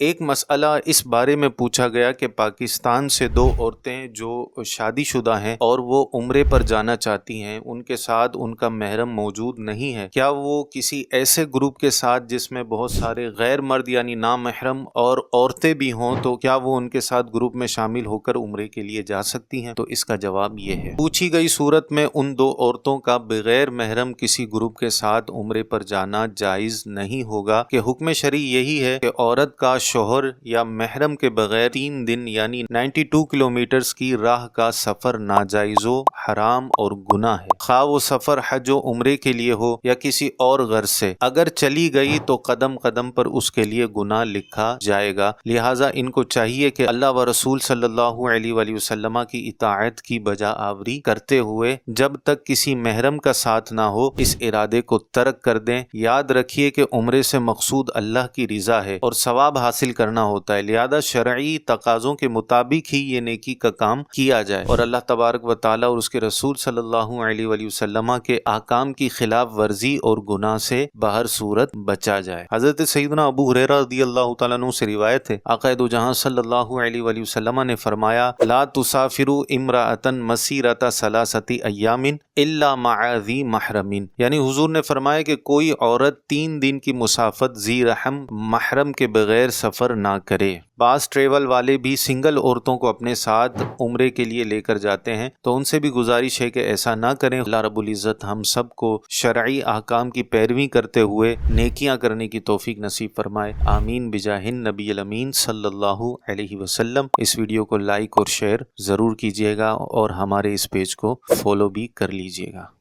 ایک مسئلہ اس بارے میں پوچھا گیا کہ پاکستان سے دو عورتیں جو شادی شدہ ہیں اور وہ عمرے پر جانا چاہتی ہیں، ان کے ساتھ ان کا محرم موجود نہیں ہے، کیا وہ کسی ایسے گروپ کے ساتھ جس میں بہت سارے غیر مرد یعنی نامحرم اور عورتیں بھی ہوں، تو کیا وہ ان کے ساتھ گروپ میں شامل ہو کر عمرے کے لیے جا سکتی ہیں؟ تو اس کا جواب یہ ہے، پوچھی گئی صورت میں ان دو عورتوں کا بغیر محرم کسی گروپ کے ساتھ عمرے پر جانا جائز نہیں ہوگا کہ حکم شرعی یہی ہے کہ عورت کا شوہر یا محرم کے بغیر 3 دن یعنی 92 کلومیٹرز کی راہ کا سفر ناجائز و حرام اور گناہ ہے، خواہ وہ سفر حج و عمرے کے لیے ہو یا کسی اور غرض سے، اگر چلی گئی تو قدم قدم پر اس کے لیے گناہ لکھا جائے گا، لہٰذا ان کو چاہیے کہ اللہ و رسول صلی اللہ علیہ وآلہ وسلم کی اطاعت کی بجا آوری کرتے ہوئے جب تک کسی محرم کا ساتھ نہ ہو اس ارادے کو ترک کر دیں۔ یاد رکھیے کہ عمرے سے مقصود اللہ کی رضا ہے اور ثواب حاصل کرنا ہوتا ہے، لہذا شرعی تقاضوں کے مطابق ہی یہ نیکی کا کام کیا جائے اور اللہ تبارک و تعالیٰ اور اس کے رسول صلی اللہ علیہ وآلہ وسلم کے احکام کی خلاف ورزی اور گناہ سے بہر صورت بچا جائے۔ حضرت سیدنا ابو ہریرہ رضی اللہ تعالیٰ عنہ سے روایت ہے، آقا دو جہاں صلی اللہ علیہ وآلہ وسلم نے فرمایا، لا تسافروا امرأة مسیرۃ ثلاثۃ ایام الا مع ذی محرم، یعنی حضور نے فرمایا کہ کوئی عورت 3 دن کی مسافت ذی رحم محرم کے بغیر سفر نہ کرے۔ بعض ٹریول والے بھی سنگل عورتوں کو اپنے ساتھ عمرے کے لیے لے کر جاتے ہیں، تو ان سے بھی گزارش ہے کہ ایسا نہ کریں۔ اللہ رب العزت ہم سب کو شرعی احکام کی پیروی کرتے ہوئے نیکیاں کرنے کی توفیق نصیب فرمائے، آمین بجاہ النبی الامین صلی اللہ علیہ وسلم۔ اس ویڈیو کو لائک اور شیئر ضرور کیجیے گا اور ہمارے اس پیج کو فالو بھی کر لیجیے گا۔